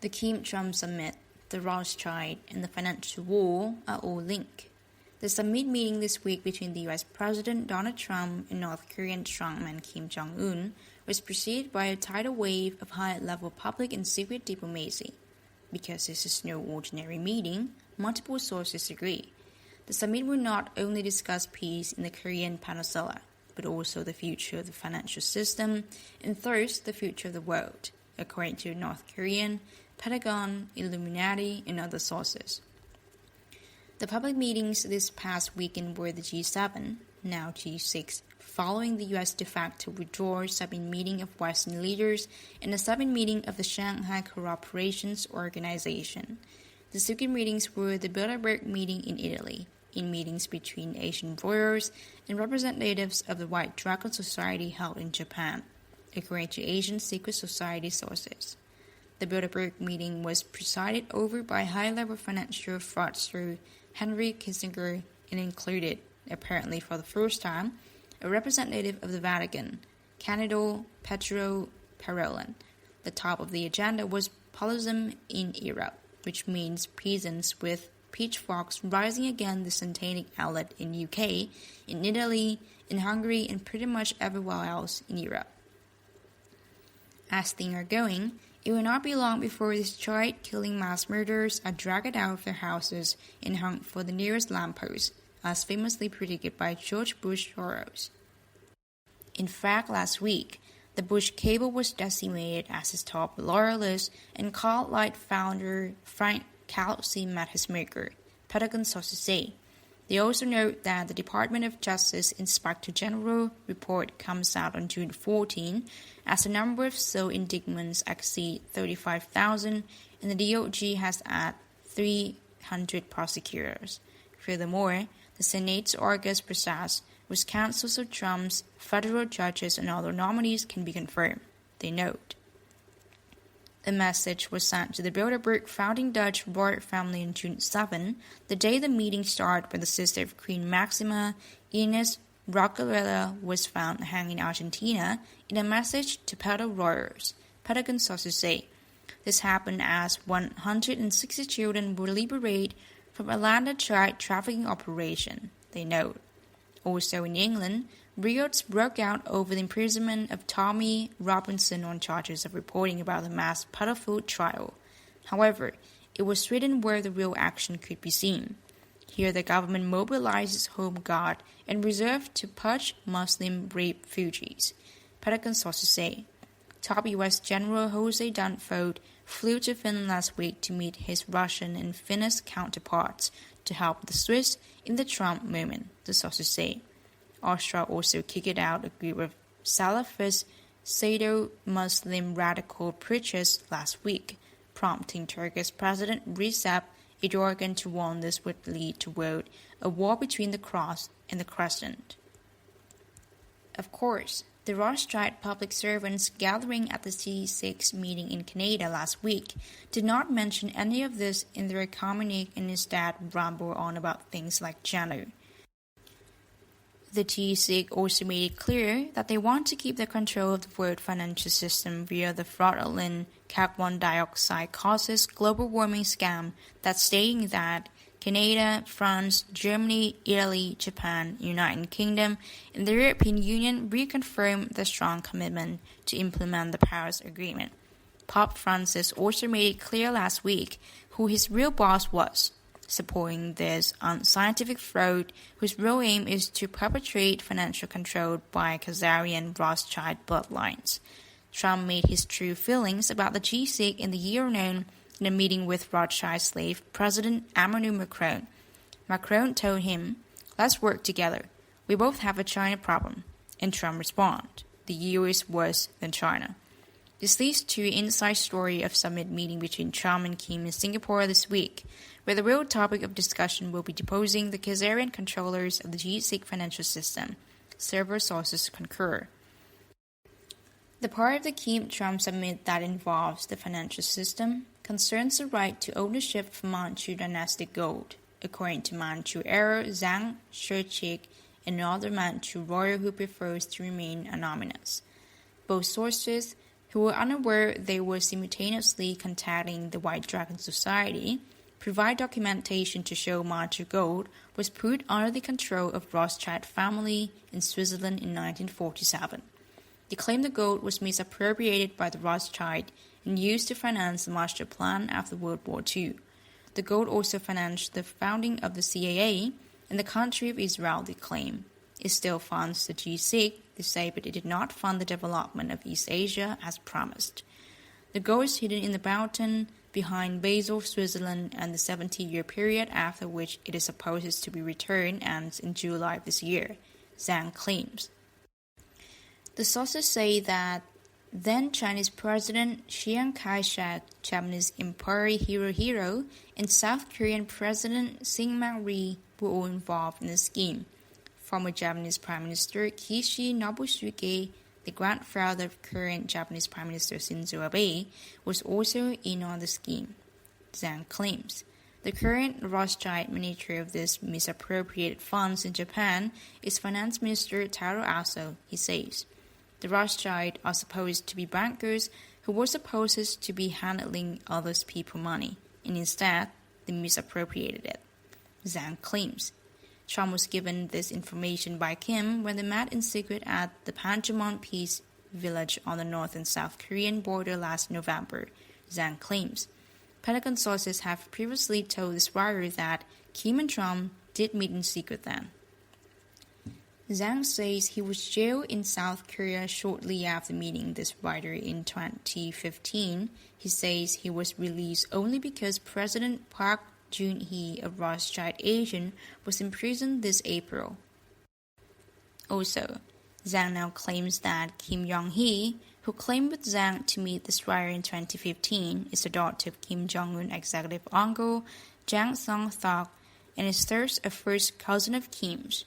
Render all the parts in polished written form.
The Kim-Trump summit, the Rothschild, and the financial war are all linked. The summit meeting this week between the U.S. President Donald Trump and North Korean strongman Kim Jong-un was preceded by a tidal wave of high-level public and secret diplomacy. Because this is no ordinary meeting, multiple sources agree. The summit will not only discuss peace in the Korean peninsula, but also the future of the financial system and thus the future of the world, according to North Korean, Pentagon, Illuminati, and other sources. The public meetings this past weekend were the G7, now G6, following the U.S. de facto withdrawal summit meeting of Western leaders and the summit meeting of the Shanghai Cooperation Organization. The secret meetings were the Bilderberg meeting in Italy, in meetings between Asian royals and representatives of the White Dragon Society held in Japan, according to Asian secret society sources. The Bilderberg meeting was presided over by high-level financial fraudster Henry Kissinger and included, apparently for the first time, a representative of the Vatican, Candidate Petro Parolin. The top of the agenda was populism in Europe, which means peasants with pitchforks rising against the satanic outlet in UK, in Italy, in Hungary, and pretty much everywhere else in Europe. As things are going, it will not be long before these child-killing mass murderers are dragged out of their houses and hung for the nearest lamppost, as famously predicted by George Bush Soros. In fact, last week, the Bush cable was decimated as his top loyalist and Call Light founder Frank Calci met his maker, Pentagon sources say. They also note that the Department of Justice Inspector General report comes out on June 14, as the number of civil indictments exceed 35,000, and the DOJ has at 300 prosecutors. Furthermore, the Senate's August process, which cancels so Trump's federal judges and other nominees can be confirmed, they note. The message was sent to the Bilderberg founding Dutch royal family on June 7, the day the meeting started when the sister of Queen Maxima, Ines Rockefeller, was found hanging in Argentina, in a message to fellow royals, Pentagon sources say. This happened as 160 children were liberated from Atlanta child trafficking operation, they note. Also in England, riots broke out over the imprisonment of Tommy Robinson on charges of reporting about the mass pedophile trial. However, it was written where the real action could be seen. Here the government mobilizes Home Guard and reserve to purge Muslim rape refugees, Pentagon sources say. Top U.S. General Jose Dunford flew to Finland last week to meet his Russian and Finnish counterparts to help the Swiss in the Trump movement, the sources say. Austria also kicked out a group of Salafist pseudo-Muslim radical preachers last week, prompting Turkey's President Recep Erdogan to warn this would lead toward a war between the cross and the crescent. Of course, the Rothschild public servants gathering at the G6 meeting in Canada last week did not mention any of this in their communique and instead rambled on about things like gender. The G6 also made it clear that they want to keep the control of the world financial system via the fraudulent carbon dioxide causes global warming scam that's stating that Canada, France, Germany, Italy, Japan, United Kingdom, and the European Union reconfirmed their strong commitment to implement the Paris Agreement. Pope Francis also made it clear last week who his real boss was, supporting this unscientific fraud whose real aim is to perpetrate financial control by Khazarian Rothschild bloodlines. Trump made his true feelings about the G6 in the year known in a meeting with Rothschild slave President Emmanuel Macron. Macron told him, "Let's work together. We both have a China problem." And Trump responded, "The EU is worse than China." This leads to an inside story of summit meeting between Trump and Kim in Singapore this week, where the real topic of discussion will be deposing the Khazarian controllers of the G6 financial system. Several sources concur. The part of the Kim-Trump summit that involves the financial system concerns the right to ownership of Manchu dynastic gold, according to Manchu heir Zhang Shiqi, another Manchu royal who prefers to remain anonymous. Both sources, who were unaware they were simultaneously contacting the White Dragon Society, provide documentation to show Manchu gold was put under the control of Rothschild family in Switzerland in 1947. They claim the gold was misappropriated by the Rothschild and used to finance the Marshall Plan after World War II. The gold also financed the founding of the CAA and the country of Israel, they claim. It still funds the G6, they say, but it did not fund the development of East Asia as promised. The gold is hidden in the mountain behind Basel, Switzerland, and the 70-year period after which it is supposed to be returned ends in July of this year, Zhang claims. The sources say that then Chinese President Chiang Kai-shek, Japanese Emperor Hirohito, and South Korean President Syngman Rhee were all involved in the scheme. Former Japanese Prime Minister Kishi Nobusuke, the grandfather of current Japanese Prime Minister Shinzo Abe, was also in on the scheme, Zhang claims. The current Rothschild manager of these misappropriated funds in Japan is Finance Minister Taro Aso, he says. The Rothschild are supposed to be bankers who were supposed to be handling other people's money, and instead, they misappropriated it, Zhang claims. Trump was given this information by Kim when they met in secret at the Panjimon Peace Village on the North and South Korean border last November, Zhang claims. Pentagon sources have previously told this writer that Kim and Trump did meet in secret then. Zhang says he was jailed in South Korea shortly after meeting this writer in 2015. He says he was released only because President Park Geun-hye, a Rothschild agent, was imprisoned this April. Also, Zhang now claims that Kim Yong-hee, who claimed with Zhang to meet this writer in 2015, is the daughter of Kim Jong-un executive uncle Jang Song-thaek and is thus a first cousin of Kim's.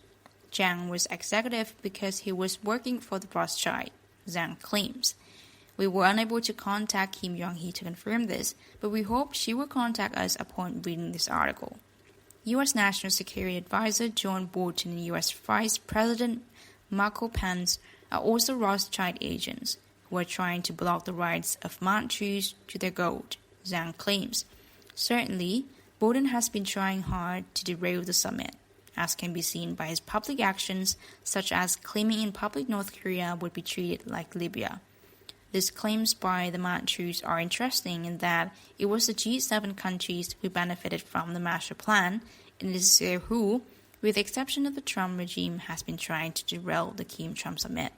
Zhang was executive because he was working for the Rothschild, Zhang claims. We were unable to contact Kim Yong-hee to confirm this, but we hope she will contact us upon reading this article. U.S. National Security Advisor John Bolton and U.S. Vice President Michael Pence are also Rothschild agents who are trying to block the rights of Manchus to their gold, Zhang claims. Certainly, Bolton has been trying hard to derail the summit, as can be seen by his public actions, such as claiming in public North Korea would be treated like Libya. These claims by the Manchus are interesting in that it was the G7 countries who benefited from the Marshall Plan, and it is there who, with the exception of the Trump regime, has been trying to derail the Kim-Trump summit.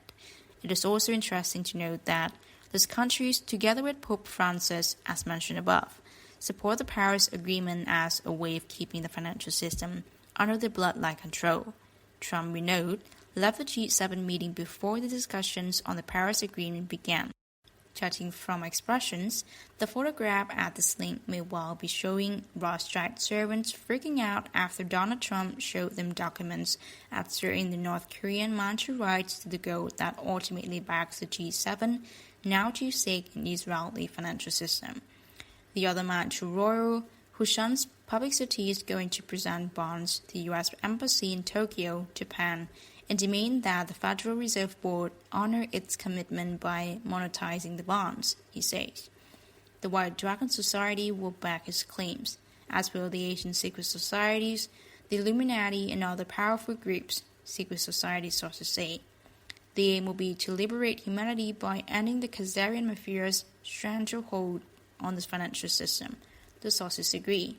It is also interesting to note that these countries, together with Pope Francis, as mentioned above, support the Paris Agreement as a way of keeping the financial system under the blood-like control. Trump, we note, left the G7 meeting before the discussions on the Paris Agreement began. Judging from expressions, the photograph at this link may well be showing Rothschild servants freaking out after Donald Trump showed them documents asserting the North Korean Manchu rights to the gold that ultimately backs the G7, now G6, and Israeli financial system. The other Manchu royal, who shuns public cities, going to present bonds to the U.S. Embassy in Tokyo, Japan, and demand that the Federal Reserve Board honor its commitment by monetizing the bonds, he says. The White Dragon Society will back his claims, as will the Asian secret societies, the Illuminati, and other powerful groups, secret society sources say. The aim will be to liberate humanity by ending the Khazarian mafia's stranglehold on the financial system, the sources agree.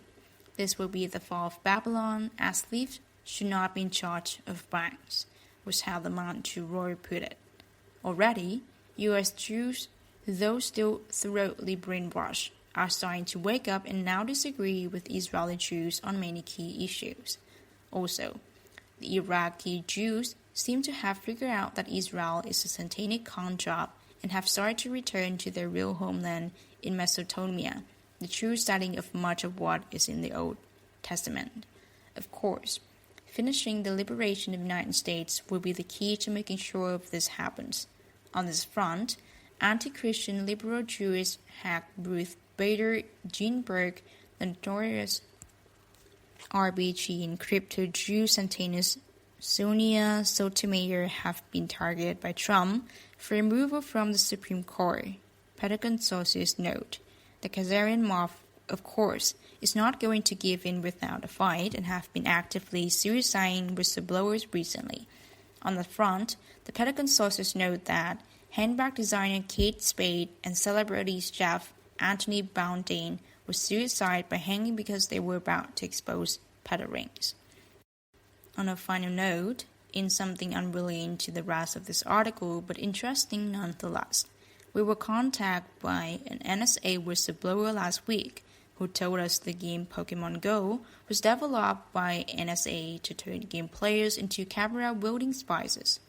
This will be the fall of Babylon, as thieves should not be in charge of banks, was how the Manchu royal put it. Already, U.S. Jews, though still thoroughly brainwashed, are starting to wake up and now disagree with Israeli Jews on many key issues. Also, the Iraqi Jews seem to have figured out that Israel is a satanic con job and have started to return to their real homeland in Mesopotamia, the true starting of much of what is in the Old Testament. Of course, finishing the liberation of the United States will be the key to making sure this happens. On this front, anti-Christian liberal Jewish hack Ruth Bader Ginsburg, the notorious RBG and crypto Jew centennialist Sonia Sotomayor have been targeted by Trump for removal from the Supreme Court. Pentagon sources note. The Khazarian mob, of course, is not going to give in without a fight and have been actively suiciding whistleblowers recently. On the front, the Pentagon sources note that handbag designer Kate Spade and celebrity chef Anthony Bourdain were suicided by hanging because they were about to expose pedo rings. On a final note, in something unrelated to the rest of this article but interesting nonetheless, we were contacted by an NSA whistleblower last week who told us the game Pokemon Go was developed by NSA to turn game players into camera-wielding spies.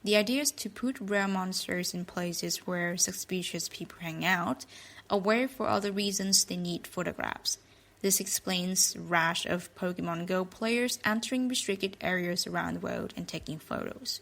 The idea is to put rare monsters in places where suspicious people hang out, or where for other reasons they need photographs. This explains a rash of Pokemon Go players entering restricted areas around the world and taking photos.